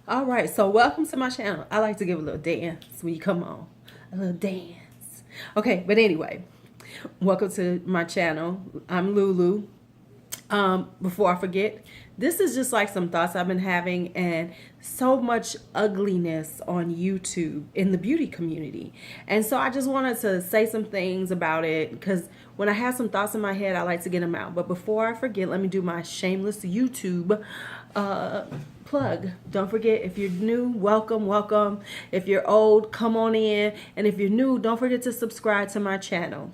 All right, so welcome to my channel. I like to give a little dance when you come on. A little dance. Okay, but anyway, welcome to my channel. I'm Lulu. Before I forget, this is just like some thoughts I've been having, and so much ugliness on YouTube in the beauty community. And so I just wanted to say some things about it because when I have some thoughts in my head, I like to get them out. But before I forget, let me do my shameless YouTube plug. Don't forget, if you're new, welcome, welcome. If you're old, come on in. And if you're new, don't forget to subscribe to my channel.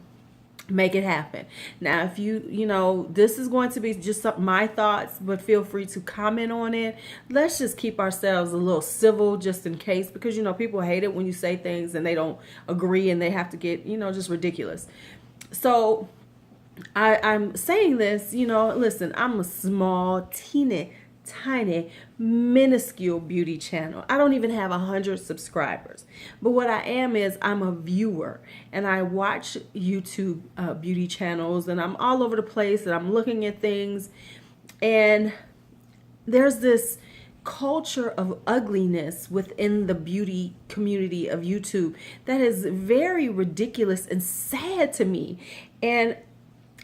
Make it happen. Now, if this is going to be just my thoughts, but feel free to comment on it. Let's just keep ourselves a little civil just in case, because people hate it when you say things and they don't agree and they have to get just ridiculous. So I'm saying this, listen, I'm a small, teeny tiny, minuscule beauty channel. I don't even have 100 subscribers. But what I am is I'm a viewer, and I watch YouTube beauty channels, and I'm all over the place, and I'm looking at things, and there's this culture of ugliness within the beauty community of YouTube that is very ridiculous and sad to me. And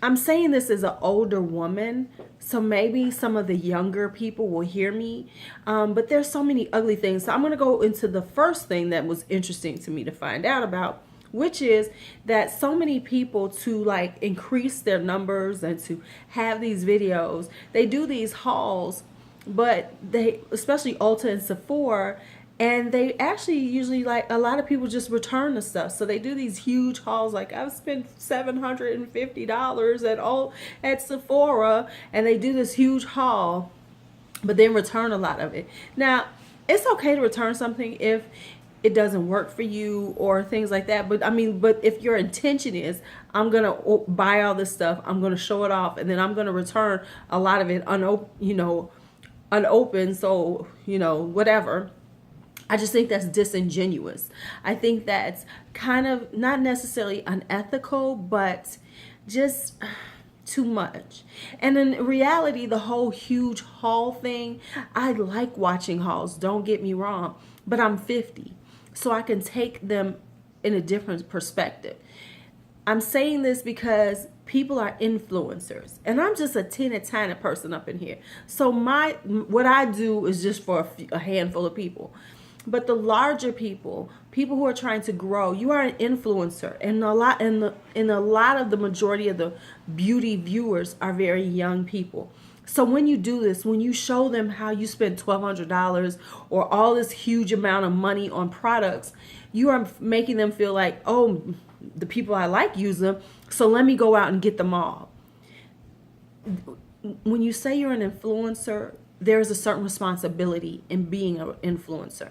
I'm saying this as an older woman, so maybe some of the younger people will hear me. But there's so many ugly things. So I'm going to go into the first thing that was interesting to me to find out about, which is that so many people, to like increase their numbers and to have these videos, they do these hauls, but they, especially Ulta and Sephora, and they actually usually, like, a lot of people just return the stuff. So they do these huge hauls, like I've spent $750 at Sephora, and they do this huge haul, but then return a lot of it. Now, it's okay to return something if it doesn't work for you or things like that. But I mean, but if your intention is, I'm going to buy all this stuff, I'm going to show it off, and then I'm going to return a lot of it unopened, so, whatever. I just think that's disingenuous. I think that's kind of not necessarily unethical, but just too much. And in reality, the whole huge haul thing, I like watching hauls, don't get me wrong, but I'm 50, so I can take them in a different perspective. I'm saying this because people are influencers, and I'm just a teeny tiny person up in here. So what I do is just for a handful of people. But the larger people who are trying to grow, you are an influencer, and a lot of the majority of the beauty viewers are very young people. So when you do this, when you show them how you spend $1,200 or all this huge amount of money on products, you are making them feel like, oh, the people I like use them, so let me go out and get them all. When you say you're an influencer, there's a certain responsibility in being an influencer.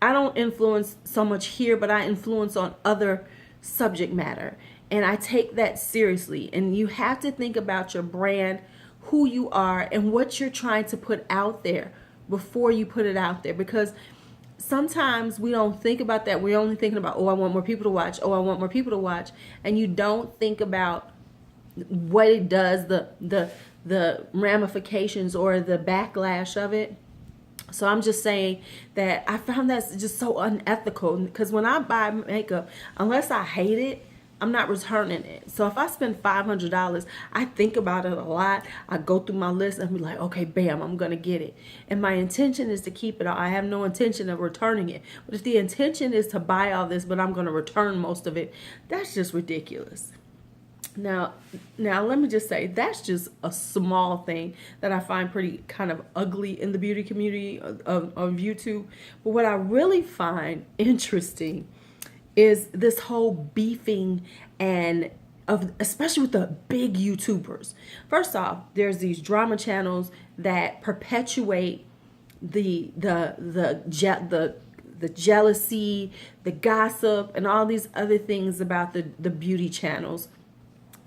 I don't influence so much here, but I influence on other subject matter. And I take that seriously. And you have to think about your brand, who you are, and what you're trying to put out there before you put it out there. Because sometimes we don't think about that. We're only thinking about, oh, I want more people to watch. Oh, I want more people to watch. And you don't think about what it does, the ramifications or the backlash of it. So I'm just saying that I found that's just so unethical, because when I buy makeup, unless I hate it, I'm not returning it. So if I spend $500, I think about it a lot. I go through my list and be like, okay, bam, I'm going to get it. And my intention is to keep it all. I have no intention of returning it. But if the intention is to buy all this, but I'm going to return most of it, that's just ridiculous. Now, let me just say, that's just a small thing that I find pretty kind of ugly in the beauty community of YouTube. But what I really find interesting is this whole beefing, and especially with the big YouTubers. First off, there's these drama channels that perpetuate the jealousy, the gossip, and all these other things about the beauty channels.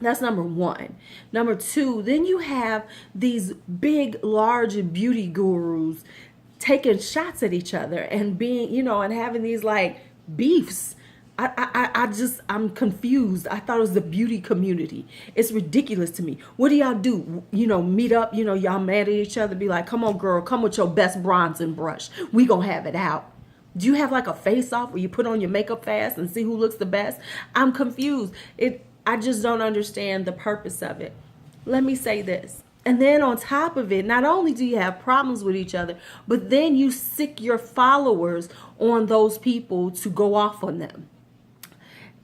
That's number one. Number two, then you have these big, large beauty gurus taking shots at each other and being, and having these like beefs. I'm confused. I thought it was the beauty community. It's ridiculous to me. What do y'all do? Meet up, y'all mad at each other, be like, come on, girl, come with your best bronzing brush. We gonna have it out. Do you have like a face off where you put on your makeup fast and see who looks the best? I'm confused. I just don't understand the purpose of it. Let me say this. And then on top of it, not only do you have problems with each other, but then you sick your followers on those people to go off on them.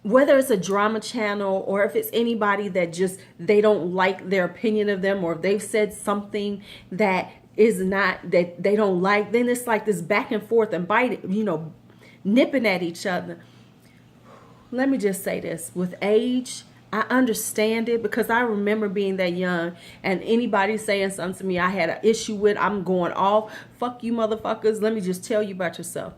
Whether it's a drama channel or if it's anybody that just they don't like their opinion of them, or if they've said something that is not, that they don't like, then it's like this back and forth and biting, nipping at each other. Let me just say this. With age, I understand it, because I remember being that young and anybody saying something to me I had an issue with, I'm going off. Fuck you motherfuckers. Let me just tell you about yourself.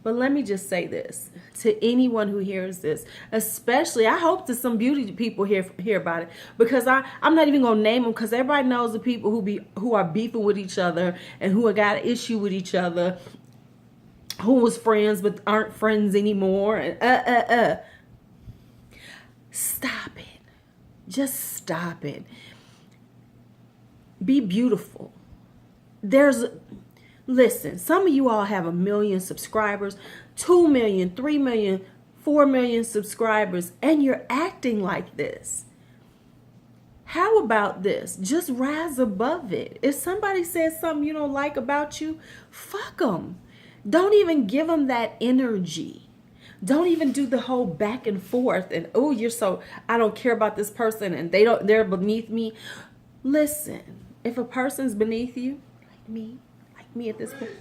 But let me just say this to anyone who hears this, especially, I hope that some beauty people hear about it, because I'm not even gonna name them, because everybody knows the people who are beefing with each other and who have got an issue with each other, who was friends but aren't friends anymore, and Stop it. Just stop it. Be beautiful. Listen, some of you all have 1 million subscribers, 2 million, 3 million, 4 million subscribers, and you're acting like this. How about this? Just rise above it. If somebody says something you don't like about you, fuck them. Don't even give them that energy. Don't even do the whole back and forth and, oh, I don't care about this person and they're beneath me. Listen, if a person's beneath you, like me at this point.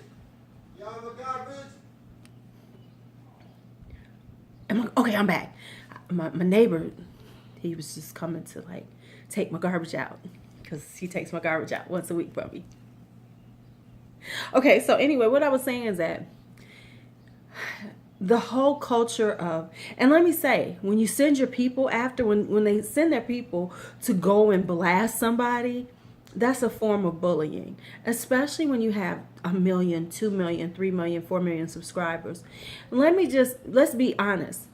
Okay, I'm back. My neighbor, he was just coming to like take my garbage out, because he takes my garbage out once a week from me. Okay, so anyway, what I was saying is that the whole culture of, and let me say, when you send your people after, when they send their people to go and blast somebody, that's a form of bullying, especially when you have 1 million, 2 million, 3 million, 4 million subscribers. Let's be honest.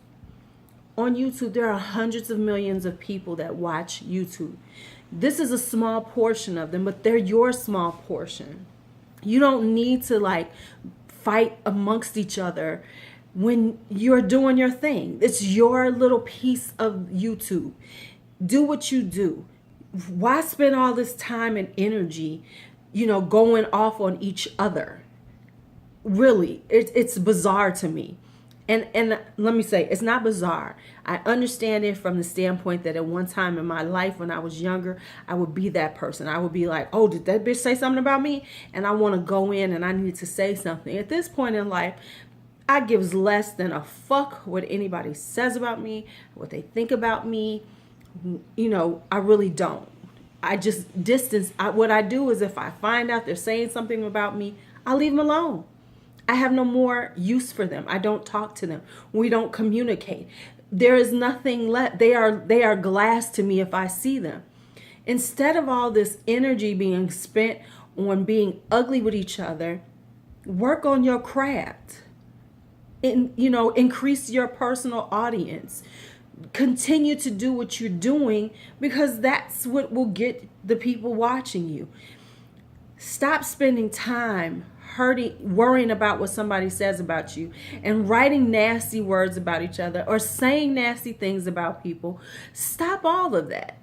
On YouTube, there are hundreds of millions of people that watch YouTube. This is a small portion of them, but they're your small portion. You don't need to like fight amongst each other when you're doing your thing. It's your little piece of YouTube. Do what you do. Why spend all this time and energy, going off on each other? Really, it's bizarre to me. And let me say, it's not bizarre. I understand it from the standpoint that at one time in my life when I was younger, I would be that person. I would be like, oh, did that bitch say something about me? And I want to go in and I need to say something. At this point in life, I gives less than a fuck what anybody says about me, what they think about me. I really don't. I just distance. What I do is if I find out they're saying something about me, I leave them alone. I have no more use for them. I don't talk to them. We don't communicate. There is nothing left. They are glass to me if I see them. Instead of all this energy being spent on being ugly with each other, work on your craft. Increase your personal audience. Continue to do what you're doing, because that's what will get the people watching you. Stop spending time worrying about what somebody says about you and writing nasty words about each other or saying nasty things about people. Stop all of that.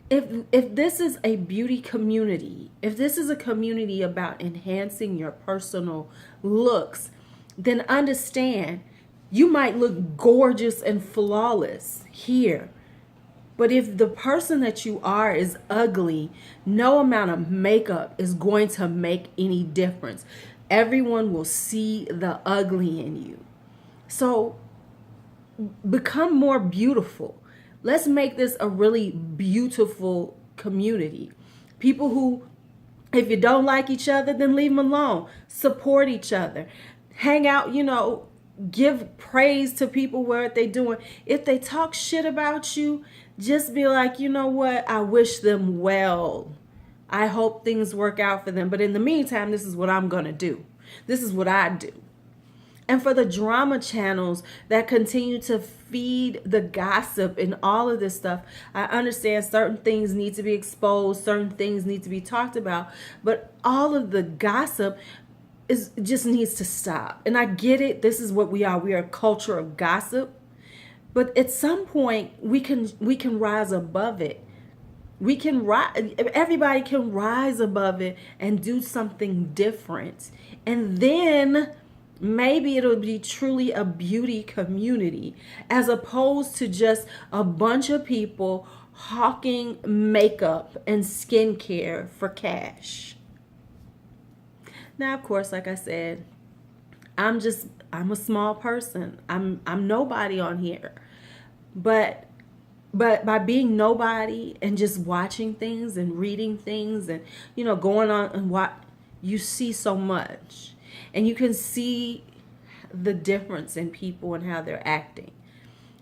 If this is a beauty community, if this is a community about enhancing your personal looks, then understand you might look gorgeous and flawless here. But if the person that you are is ugly, no amount of makeup is going to make any difference. Everyone will see the ugly in you. So become more beautiful. Let's make this a really beautiful community. People who, if you don't like each other, then leave them alone. Support each other. Hang out, give praise to people what they're doing. If they talk shit about you, just be like, you know what? I wish them well. I hope things work out for them. But in the meantime, this is what I'm going to do. This is what I do. And for the drama channels that continue to feed the gossip and all of this stuff, I understand certain things need to be exposed, certain things need to be talked about, but all of the gossip just needs to stop. And I get it. This is what we are. We are a culture of gossip. But at some point, we can rise above it. We can rise. Everybody can rise above it and do something different. And then maybe it'll be truly a beauty community, as opposed to just a bunch of people hawking makeup and skincare for cash. Now, of course, like I said, I'm a small person. I'm nobody on here. But by being nobody and just watching things and reading things and going on and what you see so much, and you can see the difference in people and how they're acting.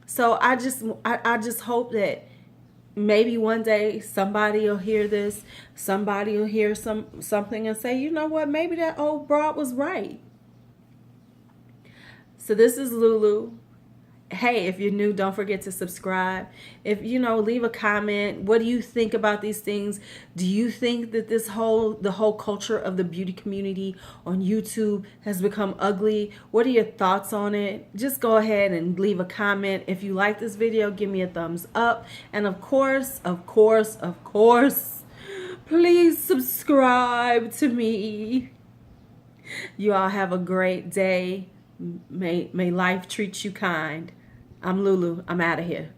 So I just hope that maybe one day somebody will hear this, somebody will hear something and say, you know what, maybe that old broad was right. So this is Lulu. Hey, if you're new, don't forget to subscribe. If leave a comment. What do you think about these things? Do you think that the whole culture of the beauty community on YouTube has become ugly? What are your thoughts on it? Just go ahead and leave a comment. If you like this video, give me a thumbs up. And of course, please subscribe to me. You all have a great day. May life treat you kind. I'm Lulu. I'm out of here.